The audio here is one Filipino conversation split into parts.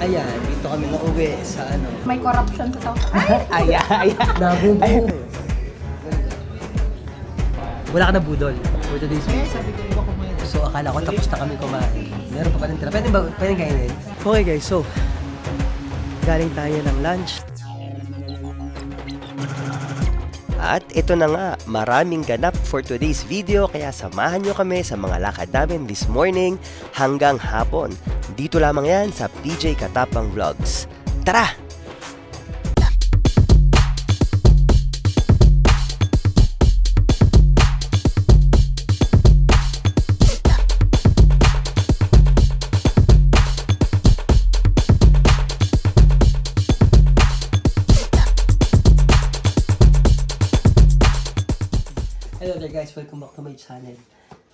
Ayan, dito kami nauwi sa ano. May corruption sa South. Ayan. Nabubuo. Wala ka na budol for today's video. Sabi ko, iba kumain. So akala ko tapos na kami kumain. Meron pa rin tira. Pwede kainin? Okay guys, so galing tayo ng lunch. At ito na nga, maraming ganap for today's video kaya samahan nyo kami sa mga lakad namin this morning hanggang hapon. Dito lamang yan sa PJ Katapang Vlogs. Tara! Hello there guys, welcome back to my channel.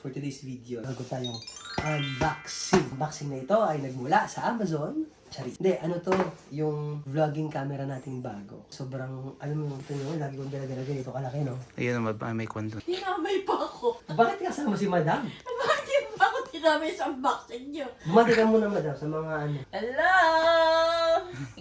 For today's video, bago tayong unboxing. Unboxing na ito ay nagmula sa Amazon. Charis. Hindi, ano to? Yung vlogging camera nating bago. Sobrang, alam mo ito nyo, lagi kong dala-dala ganito kalaki, no? Ayun naman, may kwento. Tinamay pa ako. Bakit kasama si Madam? Bakit ba ako tinamay sa unboxing niyo? Bumati ka muna, Madam, sa mga ano. Hello!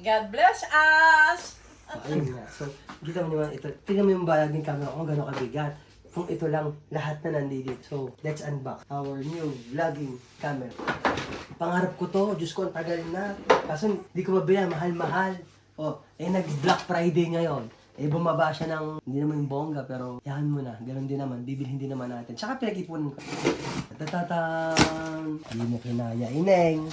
God bless us! Ayun nga. So, kita mo naman ito. Tingnan mo yung vlogging camera kung gano'ng kabigat. Kung ito lang, lahat na nandito. So, let's unbox our new vlogging camera. Pangarap ko to, Diyos ko, ang tagal na. Kaso, hindi ko mabila, mahal-mahal. Oh, nag-Black Friday ngayon. Bumaba siya ng, hindi naman yung bongga, pero yahan mo na. Ganun din naman, bibilhin din naman natin. Tsaka pinag-ipunan ko. Tatatang! Hindi mo kinaya, ineng.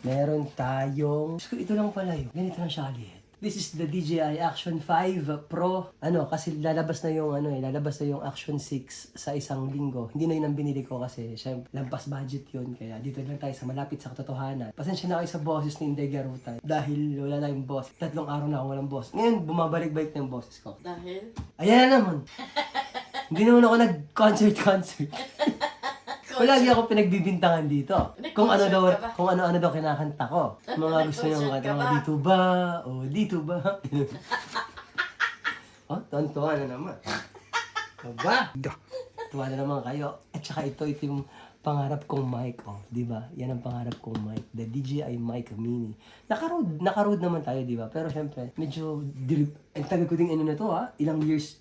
Meron tayong, Diyos ko, ito lang pala yun. Ganito lang siya kaliit. This is the DJI Action 5 Pro. Ano, kasi lalabas na yung Action 6 sa isang linggo. Hindi na yun ang binili ko kasi syempre lampas budget yun. Kaya dito lang tayo sa malapit sa katotohanan. Pasensya na kayo sa boses ni Inday Garutan. Dahil wala tayong boss. 3 araw na akong walang boss. Ngayon, bumabalik-balik na yung boses ko. Dahil? Ayan na naman. Hindi naman ako nag-concert. Palagi ako pinagbibintangan dito. Kung ano daw kinakanta ko. Mga gusto niyo kanta, mga dito ba? O dito ba? Oh, tuwan na naman. Aba? Tuwa na naman kayo. At saka ito yung pangarap kong mic. Oh, di ba? Yan ang pangarap kong mic. The DJI Mic Mini. Naka-road naman tayo, di ba? Pero syempre, medyo ang tagal ko ding ano na to, ha? Ilang years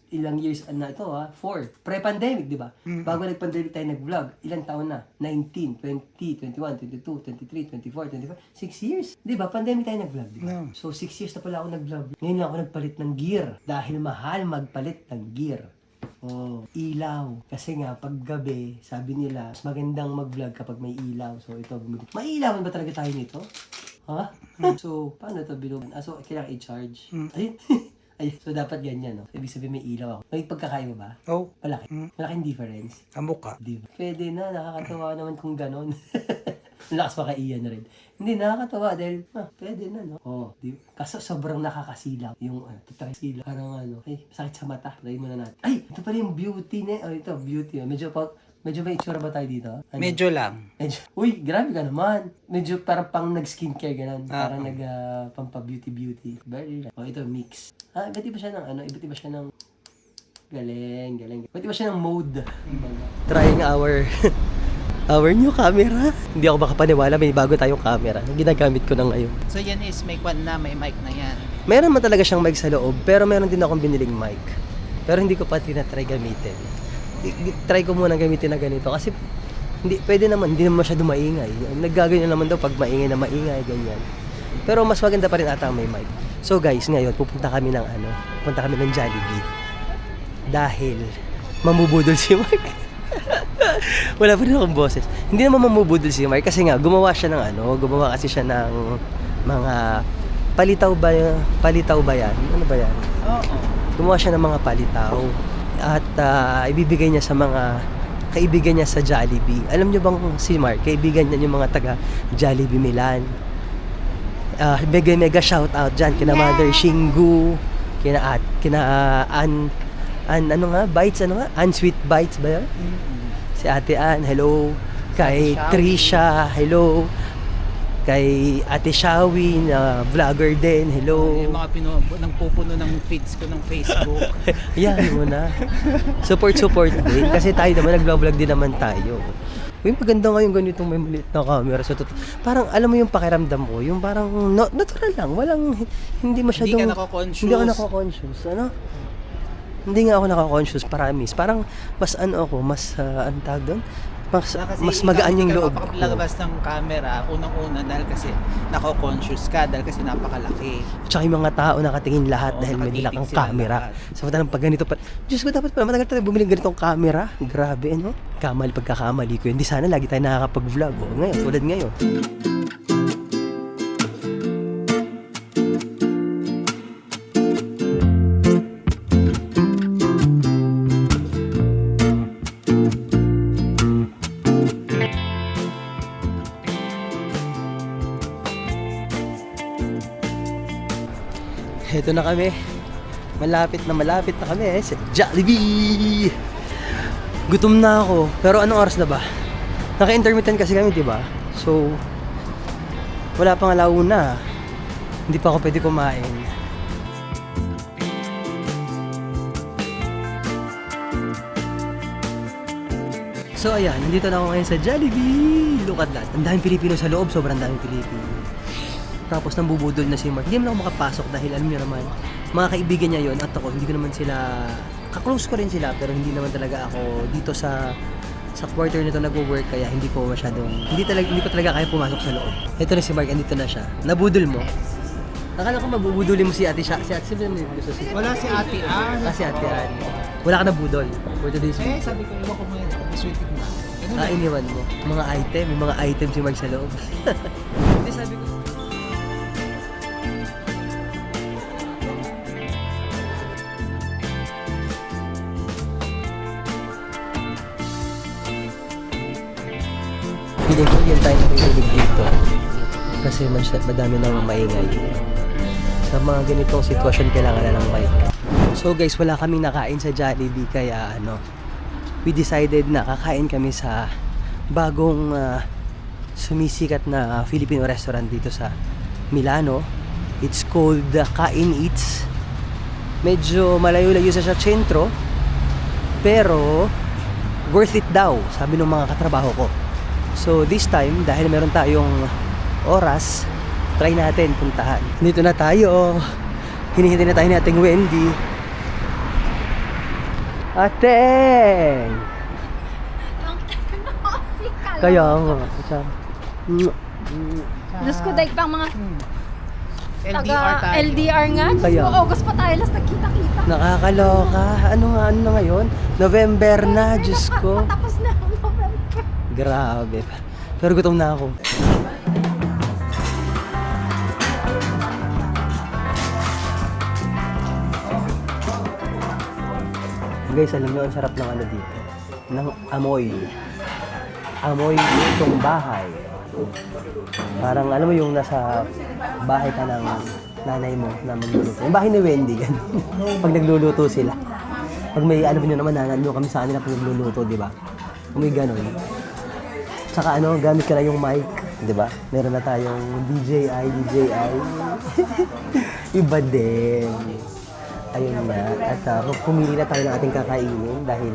na ito, ha? 4. Pre-pandemic, di ba? Bago nag-pandemic tayo nag-vlog, ilang taon na? 19, 20, 21, 22, 23, 24, 25, 6 years. Di ba? Pandemic tayo nag-vlog, di ba? So, 6 years na pala ako nag-vlog. Ngayon lang ako nagpalit ng gear. Dahil mahal magpalit ng gear. Oh, ilaw. Kasi nga, pag gabi, sabi nila, mas magandang mag-vlog kapag may ilaw. So, ito, may ilawan ba talaga tayo nito? Ha? So, paano ito binugan? So, kailangan i-charge. Ayun. Ay, so, dapat ganyan, no? Ibig sabihin may ilaw ako. May pagkakaiba ba? Oh. Malaki. Malaking difference. Amok ka. Di ba? Pwede na, nakakatawa naman kung ganon. Lakas pa kay Ian rin. Hindi, nakakatawa dahil, pwede na, no? Oh, di ba? Kaso sobrang nakakasilaw. Yung, titry silaw. Parang ay, sakit sa mata. Try muna natin. Ay, ito pala yung beauty na. Oh, ito, beauty. Medyo may itsura ba tayo dito? Ano? Medyo lang. Uy, grabe ka naman. Medyo parang pang nag-skincare ganun. Parang pampa-beauty. Very nice. Oh, ito, mix. Iba't iba siya ng iba't iba siya ng galing. Iba't iba siya ng mode. Trying our new camera. Hindi ako makapaniwala, may bago tayong camera. Ginagamit ko na ngayon. So yan is may mic na yan. Meron man talaga siyang mic sa loob, pero meron din akong biniling mic. Pero hindi ko pa tinatry gamitin. Try ko muna gamitin na ganito kasi hindi naman masyado maingay. Naggaganyan naman daw pag maingay, ganyan. Pero mas maganda pa rin ata may mic. So guys, ngayon pupunta kami ng Jollibee. Dahil mamubudol si Mark. Wala pa rin akong boses. Hindi naman mamubudol si Mark kasi nga gumawa kasi siya ng mga palitaw ba yan? Ano ba yan? Oo. Gumawa siya ng mga palitaw at ibibigay niya sa mga kaibigan niya sa Jollibee. Alam niyo bang si Mark, kaibigan niya yung mga taga Jollibee Milan. Mega shout out dyan kina Mother Shingu, kina Sweet Bites ba yan? Si Ate Ann, hello. Kay Trisha, hello. Kay Ate Shawi na vlogger din, hello. Yung mga nagpupuno ng feeds ko ng Facebook. Yan mo na. Support din. Kasi tayo naman, nag-vlog din naman tayo. Uy, maganda nga yung ganitong may maliit na camera. So, parang alam mo yung pakiramdam ko, yung parang natural lang. Walang, hindi masyadong... Hindi ka nako-conscious. Hindi ako nako-conscious. Ano? Hindi nga ako nako-conscious, promise. Parang mas ano ako, mas, ang tawag doon? Mas magaan yung loob ko. Lagabas ng camera, unang-una dahil kasi nako-conscious ka, dahil kasi napakalaki. Tsaka yung mga tao nakatingin lahat Oo, dahil may nakatitig nila kang sila camera. lahat. Sa madalang pag ganito pa, Diyos ko, dapat pala matagal tayo bumili ng ganitong camera. Grabe, ano? Pagkakamali ko. Hindi sana lagi tayo nakakapag-vlog. Oh. Ngayon, tulad ngayon. Ito na kami. Malapit na kami sa Jollibee. Gutom na ako. Pero anong oras na ba? Naka-intermittent kasi kami, di ba? So, wala pang alauna. Hindi pa ako pwede kumain. So ayan, nandito na ako ngayon sa Jollibee. Look at that. Ang daming Pilipino sa loob, sobrang daming Pilipino. Tapos nang bubudol na si Mark. Hindi naman ako makapasok dahil alam niyo naman, mga kaibigan niya yon at ako, hindi ko naman sila, kaklose ko rin sila, pero hindi naman talaga ako dito sa quarter nito nagwo-work, kaya hindi ko talaga kaya pumasok sa loob. Ito na si Mark, andito na siya. Nabudol mo? Akala ko mabubudulin mo si ate siya. Si ate siya may gusto si... Wala si Ate Ann. Si ate Ann. Wala ka nabudol for today's video. Sabi ko, iwan ko muna, ako sweeting na. Iniwan mo. Mga item, may mga item si Mark sa loob. Hindi, sabi ko. Feeling ko yan tayo nakikinig dito. Kasi madami nang maingay. Sa mga ganitong sitwasyon, kailangan na ng mic. So guys, wala kaming nakain sa Jollibee, kaya we decided na kakain kami sa bagong sumisikat na Filipino restaurant dito sa Milano. It's called Kain Eats. Medyo malayo-layo sa sentro, pero worth it daw, sabi ng mga katrabaho ko. So this time, dahil meron tayong oras, try natin puntahan. Dito na tayo. Hinihintay na tayo ni Ating Wendy. Ateng! Kaya nga. Diyos ko, dahil pang mga LDR tayo. LDR nga. Diyos Kaya. ko, August pa tayo, last nagkita-kita. Nakakaloka. Ano na ngayon? November na, Diyos ko. Tapos na ang November. Grabe. Pero gutom na ako. Guys, alam nyo, ang sarap ng ano dito. Ng amoy. Amoy itong bahay. Parang alam mo yung nasa bahay ka ng nanay mo na magluluto. Yung bahay ni Wendy, ganun. Pag nagluluto sila. Pag may ano nyo naman, nanalo kami sa kanila pag nagluluto, di ba? May ganun. Tsaka gamit ka na yung mic, di ba? Meron na tayong DJI. Iba din. Ayun na. At pumili na tayo ng ating kakainin dahil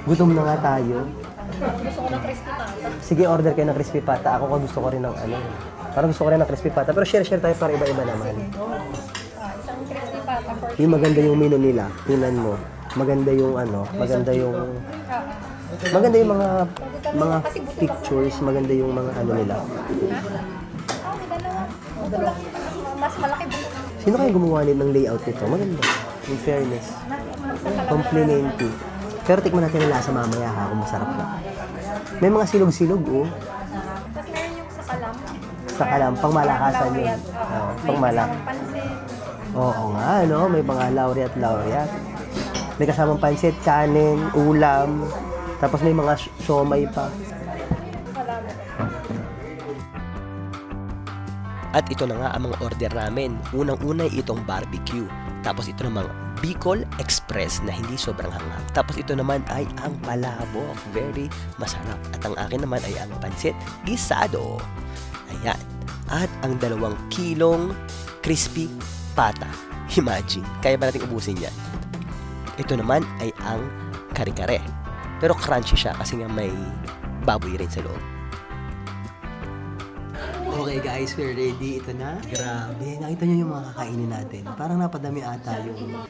gutom na nga tayo. Gusto ko ng crispy pata. Sige, order kayo ng crispy pata. Ako gusto ko rin ng Parang gusto ko rin ng crispy pata. Pero share tayo para iba-iba naman. Isang crispy pata for Yung maganda yung menu nila. Tingnan mo. Maganda yung maganda yung mga pictures, maganda yung mga nila. dalawa. Mas malaki buto. Sino kaya gumawa ng layout nito? Maganda. In fairness. Complimentary. Pero tikman natin ang lasa mamaya ha, kung masarap na. May mga silog-silog, oh. Tapos meron yung sa kalam. Sa kalam, pangmalakasan yun. Oo, pangmalak. Pansit. Oo nga, no? May mga laureate. May kasamang pansit, kanin, ulam. Tapos may mga siomay pa. At ito na nga ang mga order namin. Unang-una itong barbecue. Tapos ito namang Bicol Express na hindi sobrang hanghang. Tapos ito naman ay ang palabok. Very masarap. At ang akin naman ay ang pansit gisado. Ayan. At ang 2 kilong crispy pata. Imagine. Kaya ba natin ubusin yan? Ito naman ay ang kare-kare. Pero crunchy siya kasi nga may baboy rin sa loob. Okay guys, we're ready. Ito na. Grabe. Nakita nyo yung mga kakainin natin. Parang napadami ata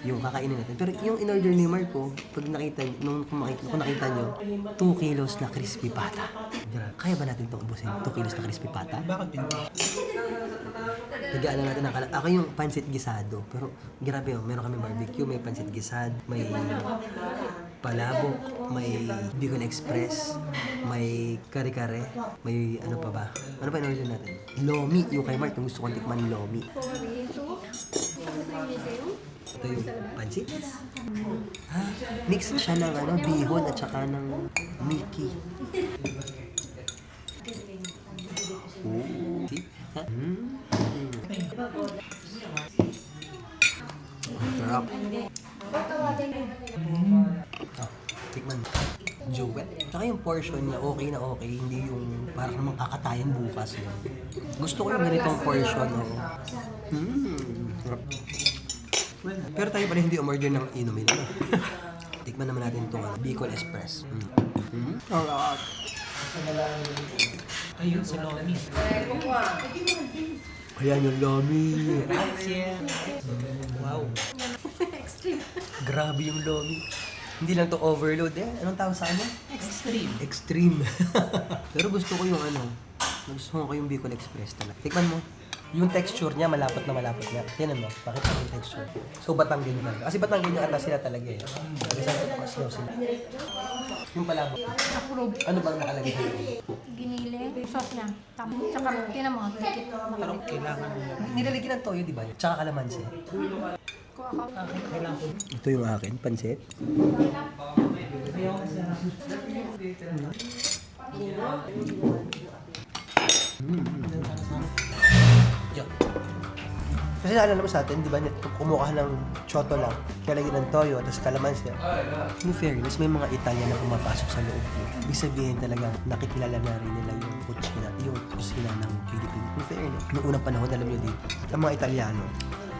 yung kakainin natin. Pero yung in-order ni Marco, pag nakita, kung nakita nyo, 2 kilos na crispy pata. Grabe. Kaya ba natin itong ubusin? 2 kilos na crispy pata? Bakit hindi? Tagaan na natin ang kalat. Ako yung pancit gisado. Pero grabe yun. Meron kami barbecue, may pancit gisad, may palabok, may Bicol Express, may kare-kare, may ano pa ba? Ano pa in-order natin? Lomi. Yung kay Mark, yung gusto kong tikman lomi. Ito yung pancit. Ha? Mix siya ng ano, bihon at saka ng Mickey. Oh. See? Ha? Sarap. Tikman. Jewel. Tsaka yung portion niya, okay na okay. Hindi yung parang namang kakatayan bukas yun. Gusto ko yung ganitong portion. Oh. Sarap. Pero tayo pala hindi umorder ng inumin. Tikman naman natin itong Bicol Express. Alright. Ayun, sa Lomi. Ayan yung lomi. Wow. Grabe yung lomi. Hindi lang to overload eh. Anong tawag sa ano? Extreme. Extreme. Pero gusto ko yung ano. Gusto ko yung Bicol Express talaga. Tikman mo. Yung texture niya, malapot na malapot niya. Tinan mo, bakit yung texture? So, Batanggen talaga. Kasi Batanggen yung atas sila talaga eh. Kasi sa sila. Yung palabok. Ano bang nakalagay dito? Giniling, sauce niya. Tapos, tsaka, tinan mo, dikit. Pero kailangan mo. Nilalagyan ng toyo, di ba? Tsaka kalamansi. Kuha ka. Kailangan ko. Ito yung akin, pansit. Yan. Kasi naalala mo sa atin, di ba, kumuha ng choto lang, kalagyan ng toyo, tapos kalamansi. In fairness, may mga Italian na pumapasok sa loob mo. Ibig sabihin talaga, nakikilala na rin nila yung kusina ng Pilipino. In fairness, noong unang panahon, alam nyo din, ang mga Italiano,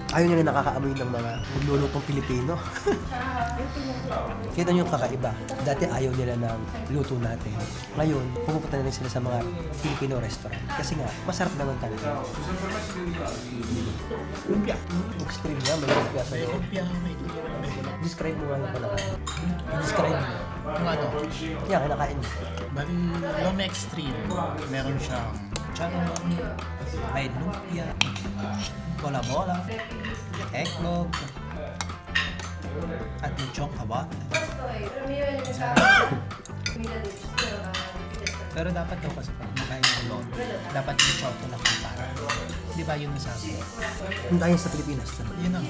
ayaw nila nakakaamoy ng mga lulutong Pilipino. Kita nyo yung kakaiba. Dati ayaw nila ng luto natin. Ngayon, pupunta na rin sila sa mga Filipino restaurant. Kasi nga, masarap naman talaga. Lumpia. Extreme nga, may lumpia sa loob. Lumpia, may Describe mo nga yung palakain. Describe mo. Yung ano, Yan, kinakain mo. bali, Lomi Extreme. Meron siyang charon, may lumpia, bola-bola, eggnog, at lechong kawat. Pero dapat daw kasi pag makain ng lomi, dapat yung choto na kumpara. Di ba yun nasabi? Kung tayo sa Pilipinas. Yun ang